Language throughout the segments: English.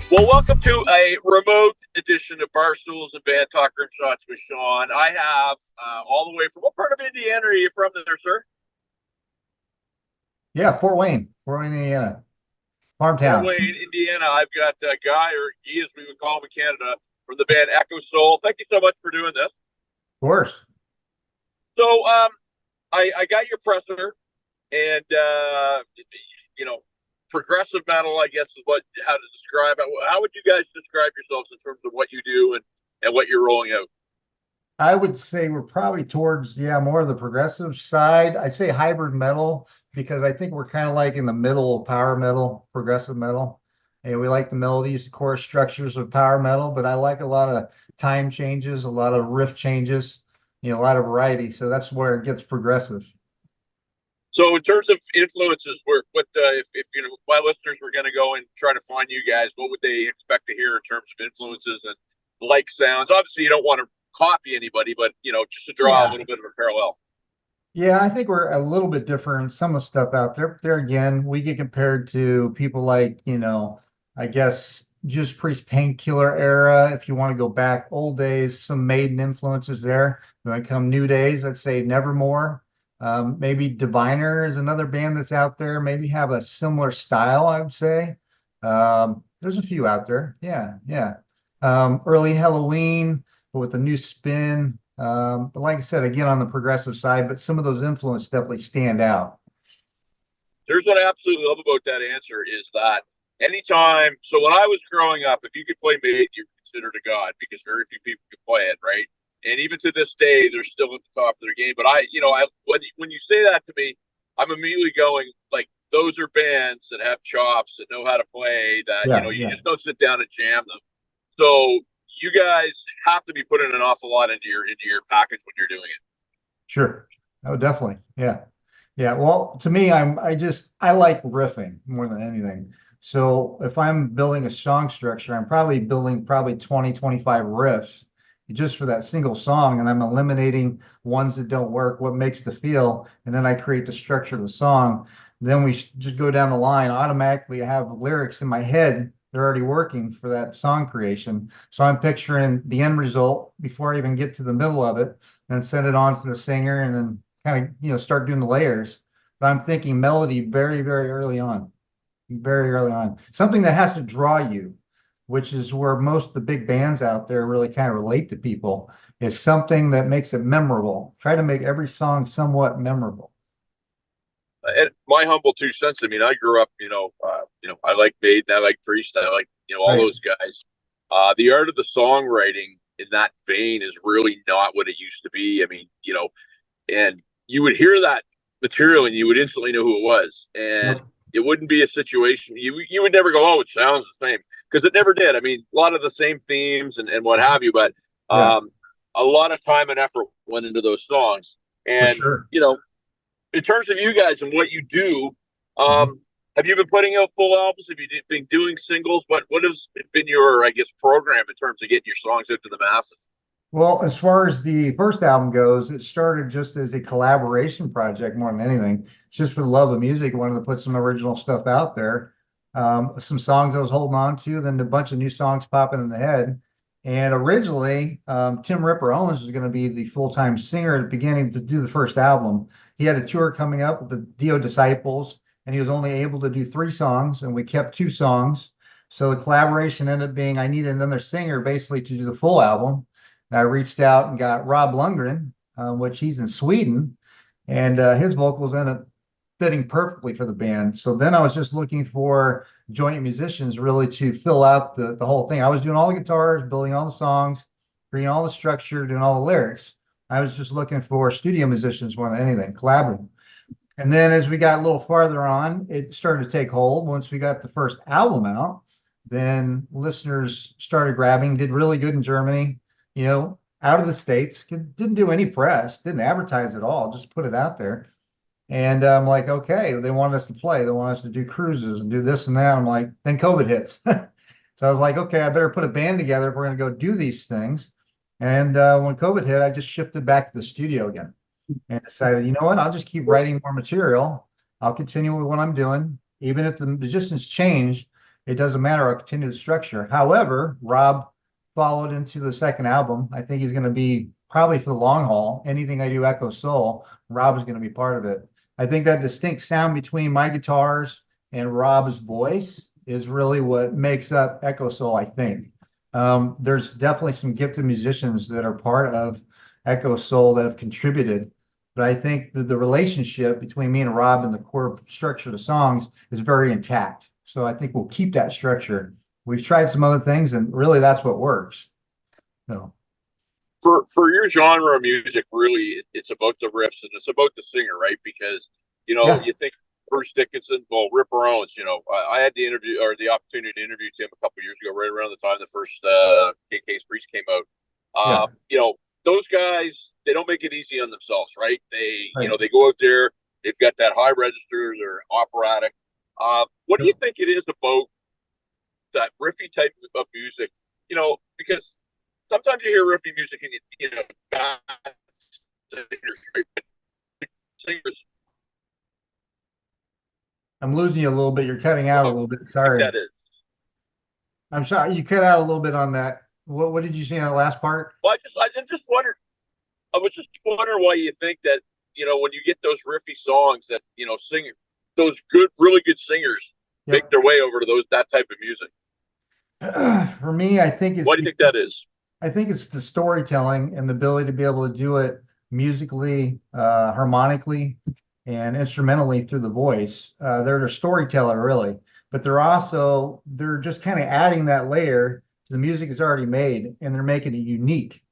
Well, welcome to a remote edition of Barstools and Bandtalk Rimshots with Sean. I have all the way from what part of Indiana are you from there, sir? Yeah, Fort Wayne, Indiana, farm Fort town. Wayne, Indiana. I've got Guy, or Guy as we would call him in Canada, from the band Echosoul. Thank you so much for doing this. Of course. So, I got your presser, and you know, progressive metal, I guess, is how to describe it. How would you guys describe yourselves in terms of what you do and what you're rolling out? I would say we're probably towards, yeah, more of the progressive side. I'd say hybrid metal because I think we're kind of like in the middle of power metal, progressive metal. And we like the melodies, the chorus structures of power metal, but I like a lot of time changes, a lot of riff changes, a lot of variety. So that's where it gets progressive. So, in terms of influences, what if my listeners were going to go and try to find you guys, what would they expect to hear in terms of influences and like sounds? Obviously, you don't want to copy anybody, but just to draw a Yeah. little bit of a parallel. Yeah, I think we're a little bit different. Some of the stuff out there, there again, we get compared to people like, I guess Judas Priest Painkiller era. If you want to go back old days, some Maiden influences there. When it come new days, I'd say Nevermore. Maybe Diviner is another band that's out there. Maybe have a similar style, I would say. There's a few out there. Yeah, yeah. Early Halloween, but with a new spin. But like I said, again, on the progressive side, but some of those influences definitely stand out. Here's what I absolutely love about that answer is that anytime. So when I was growing up, if you could play Maiden, you're considered a god because very few people could play it, right? And even to this day, they're still at the top of their game. But when you say that to me, I'm immediately going like those are bands that have chops that know how to play. That Yeah, you yeah, just don't sit down and jam them. So you guys have to be putting an awful lot into your package when you're doing it. sure. Oh, definitely. Yeah. Yeah. Well, to me, I like riffing more than anything. So if I'm building a song structure, I'm probably building probably 20, 25 riffs just for that single song. And I'm eliminating ones that don't work, what makes the feel. And then I create the structure of the song. Then just go down the line. Automatically, I have lyrics in my head. They're already working for that song creation. So I'm picturing the end result before I even get to the middle of it and send it on to the singer and then kind of start doing the layers. But I'm thinking melody very, very early on, very early on. Something that has to draw you, which is where most of the big bands out there really kind of relate to people, is something that makes it memorable. Try to make every song somewhat memorable. And my humble 2 cents. I mean, I grew up, I like Maiden, I like Priest, I like, all Right. those guys. The art of the songwriting in that vein is really not what it used to be. I mean, and you would hear that material and you would instantly know who it was, and Yep. it wouldn't be a situation you would never go, oh, it sounds the same because it never did. I mean, a lot of the same themes and what have you, but Yeah, um, a lot of time and effort went into those songs, for and sure. in terms of you guys and what you do, Mhm. have you been putting out full albums? Have you been doing singles? What has been your, I guess, program in terms of getting your songs out to the masses? Well, as far as the first album goes, it started just as a collaboration project more than anything. It's just for the love of music. I wanted to put some original stuff out there. Some songs I was holding on to, then a bunch of new songs popping in the head. And originally, Tim Ripper Owens was going to be the full-time singer at the beginning to do the first album. He had a tour coming up with the Dio Disciples, and he was only able to do 3 songs, and we kept 2 songs. So the collaboration ended up being I needed another singer basically to do the full album. I reached out and got Rob Lundgren, which he's in Sweden, and his vocals ended up fitting perfectly for the band. So then I was just looking for joint musicians really to fill out the whole thing. I was doing all the guitars, building all the songs, creating all the structure, doing all the lyrics. I was just looking for studio musicians more than anything, collaborating. And then as we got a little farther on, it started to take hold. Once we got the first album out, then listeners started grabbing, did really good in Germany, out of the States. Didn't do any press, didn't advertise at all, just put it out there. And I'm like, okay, they want us to play. They want us to do cruises and do this and that. I'm like, then COVID hits. So I was like, okay, I better put a band together if we're going to go do these things. And when COVID hit, I just shifted back to the studio again and decided, you know what, I'll just keep writing more material. I'll continue with what I'm doing, even if the musicians change. it doesn't matter. I'll continue the structure. However, Rob followed into the second album. I think he's going to be probably for the long haul. Anything I do Echosoul, Rob is going to be part of it. I think that distinct sound between my guitars and Rob's voice is really what makes up Echosoul, I think. There's definitely some gifted musicians that are part of Echosoul that have contributed, but I think that the relationship between me and Rob and the core structure of the songs is very intact. So I think we'll keep that structure. We've tried some other things, and really that's what works. So For your genre of music, really, it's about the riffs and it's about the singer, right? Because yeah, you think Bruce Dickinson, well, Ripper Owens. I had the interview or the opportunity to interview him a couple of years ago, right around the time the first KK's Priest came out. yeah, Those guys, they don't make it easy on themselves, right? right. They go out there, they've got that high register, they're operatic. What do you think it is about that riffy type of music? Because sometimes you hear riffy music and bad singers, right? Singers I'm losing you a little bit. You're cutting out a little bit. like Sorry. that is. I'm sorry. You cut out a little bit on that. What did you say on the last part? Well, I just wondered. I was just wondering why you think that when you get those riffy songs that sing those really good singers make Yep. their way over to that type of music. For me, I think Why do you think that is? I think it's the storytelling and the ability to be able to do it musically, harmonically, and instrumentally through the voice. They're a storyteller, really, but they're just kind of adding that layer to the music is already made, and they're making it unique,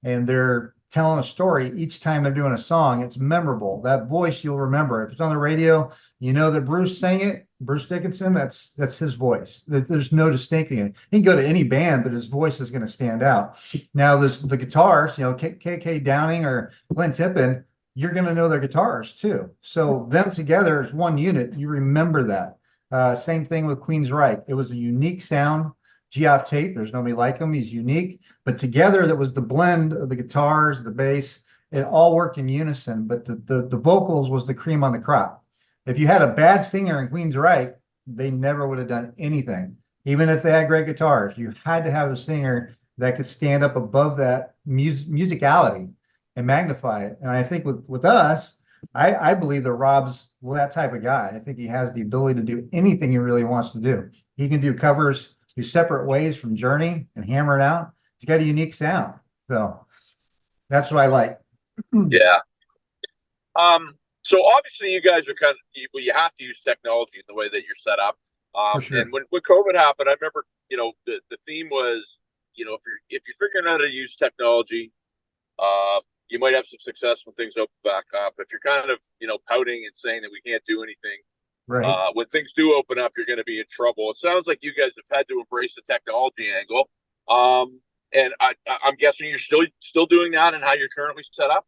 and they're telling a story each time they're doing a song. It's memorable. That voice you'll remember. If it's on the radio, you know that Bruce sang it. Bruce Dickinson, that's his voice. There's no distinguishing it. He can go to any band, but his voice is going to stand out. Now, there's the guitars, KK Downing or Glenn Tippin, you're going to know their guitars too. So them together as one unit, you remember that. Same thing with Queensryche. It was a unique sound. Geoff Tate, there's nobody like him. He's unique. But together, that was the blend of the guitars, the bass. It all worked in unison. But the vocals was the cream on the crop. If you had a bad singer in Queensryche, they never would have done anything. Even if they had great guitars, you had to have a singer that could stand up above that musicality and magnify it. And I think with us, I believe that Rob's that type of guy. I think he has the ability to do anything he really wants to do. He can do covers through separate ways from Journey and hammer it out. He's got a unique sound. So that's what I like. Yeah. So obviously you guys are you have to use technology in the way that you're set up. For sure. And when COVID happened, I remember, the theme was, if you're figuring out how to use technology, you might have some success when things open back up. If you're kind of, pouting and saying that we can't do anything, Right. when things do open up, you're going to be in trouble. It sounds like you guys have had to embrace the technology angle. And I'm guessing you're still doing that and how you're currently set up.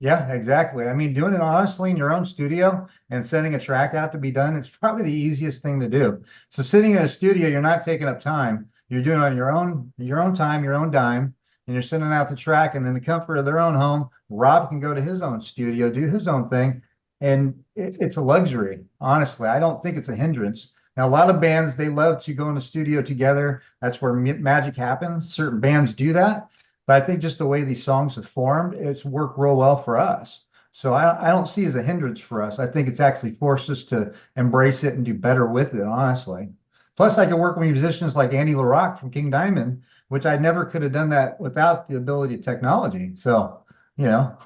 Yeah, exactly. I mean, doing it honestly in your own studio and sending a track out to be done, it's probably the easiest thing to do. So sitting in a studio, you're not taking up time. You're doing it on your own time, your own dime, and you're sending out the track. And in the comfort of their own home, Rob can go to his own studio, do his own thing, and it's a luxury. Honestly, I don't think it's a hindrance. Now, a lot of bands they love to go in the studio together. That's where magic happens. Certain bands do that. But I think just the way these songs have formed, it's worked real well for us. So I don't see it as a hindrance for us. I think it's actually forced us to embrace it and do better with it, honestly. Plus, I can work with musicians like Andy LaRocque from King Diamond, which I never could have done that without the ability of technology. So, you know.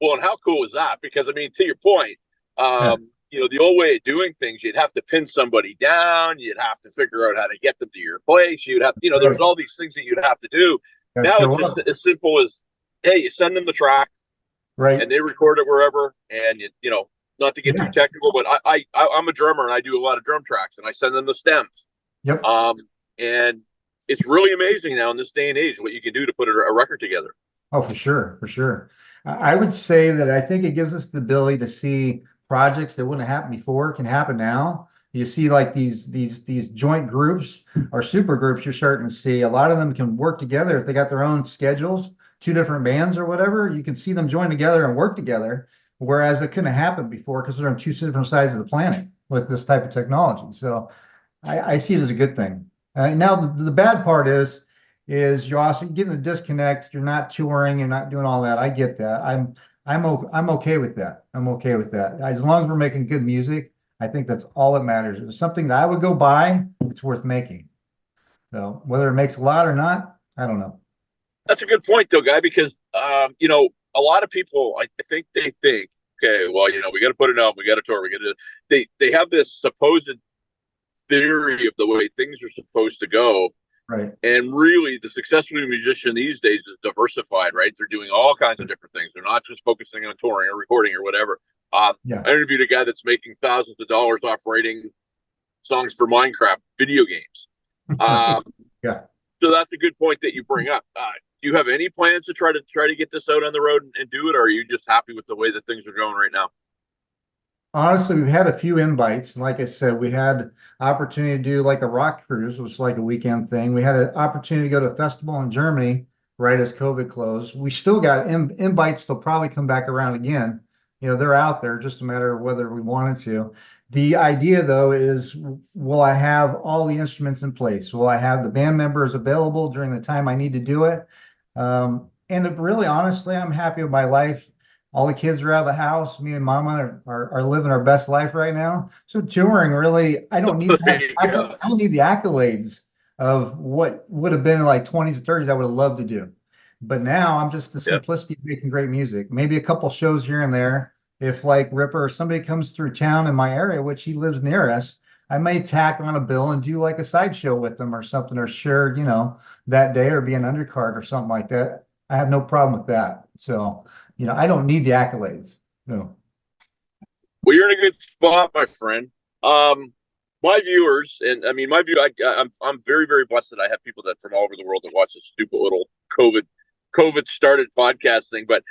Well, and how cool is that? Because I mean, to your point, Yeah, the old way of doing things, you'd have to pin somebody down, you'd have to figure out how to get them to your place, you'd have, right. there's all these things that you'd have to do. Gotta Now it's show just up. as simple as, hey, you send them the track Right. and they record it wherever, and not to get too Yeah. technical, but I'm a drummer and I do a lot of drum tracks, and I send them the stems. Yep. And it's really amazing now in this day and age what you can do to put a record together. Oh, for sure, for sure. I would say that I think it gives us the ability to see projects that wouldn't happen before can happen now. You see like these joint groups or super groups you're starting to see. A lot of them can work together if they got their own schedules, two different bands or whatever. You can see them join together and work together, whereas it couldn't have happened before because they're on two different sides of the planet with this type of technology. So I see it as a good thing. Now the bad part is you're also getting a disconnect. You're not touring. You're not doing all that. I get that. I'm okay with that. I'm okay with that. As long as we're making good music, I think that's all that matters. If it's something that I would go buy, it's worth making. So whether it makes a lot or not, I don't know. That's a good point, though, Guy, because a lot of people, I think they think, okay, well, we got to put it out, we got to tour, we got to. They have this supposed theory of the way things are supposed to go, Right. and really, the successful musician these days is diversified, right? They're doing all kinds of different things. They're not just focusing on touring or recording or whatever. Yeah. I interviewed a guy that's making thousands of dollars off writing songs for Minecraft video games. Yeah. So that's a good point that you bring up. Do you have any plans to try to get this out on the road and do it, or are you just happy with the way that things are going right now? Honestly, we've had a few invites. And like I said, we had opportunity to do like a rock cruise, which was like a weekend thing. We had an opportunity to go to a festival in Germany right as COVID closed. We still got invites. They'll probably come back around again. They're out there, just a matter of whether we wanted to. The idea, though, is will I have all the instruments in place? Will I have the band members available during the time I need to do it? And really, honestly, I'm happy with my life. All the kids are out of the house. Me and Mama are living our best life right now. So touring, really, I don't need I don't need the accolades of what would have been like 20s and 30s. I would have loved to do, but now I'm just the simplicity of making great music. Maybe a couple shows here and there. If like Ripper or somebody comes through town in my area, which he lives near us, I may tack on a bill and do like a sideshow with them or something, or share, that day, or be an undercard or something like that. I have no problem with that. So, I don't need the accolades. No. Well, you're in a good spot, my friend. My viewers, and I mean, I'm very, very blessed that I have people that from all over the world that watch this stupid little COVID started podcast thing. But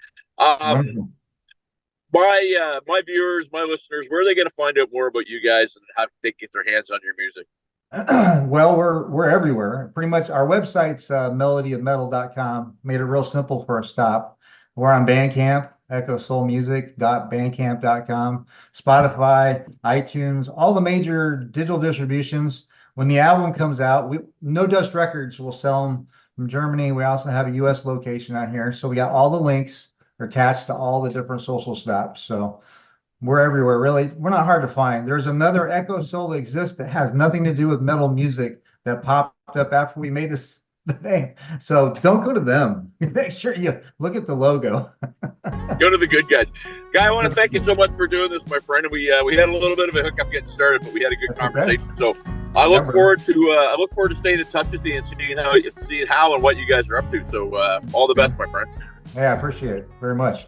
my viewers, my listeners, where are they going to find out more about you guys and how they get their hands on your music? Well, we're everywhere. Pretty much our website's melodyofmetal.com. Made it real simple for a stop. We're on Bandcamp, echosoulmusic.bandcamp.com, Spotify, iTunes, all the major digital distributions. When the album comes out, No Dust Records will sell them from Germany. We also have a U.S. location out here. So we got all the links attached to all the different social stops. So we're everywhere, really. We're not hard to find. There's another Echosoul that exists that has nothing to do with metal music that popped up after we made this name. So don't go to them. Make sure you look at the logo. Go to the good guys. Guy, I want to thank you so much for doing this, my friend. We had a little bit of a hiccup getting started, but we had a good conversation. Okay. So I look forward to staying in touch with you and seeing how and what you guys are up to. So all the best, my friend. Yeah, I appreciate it very much.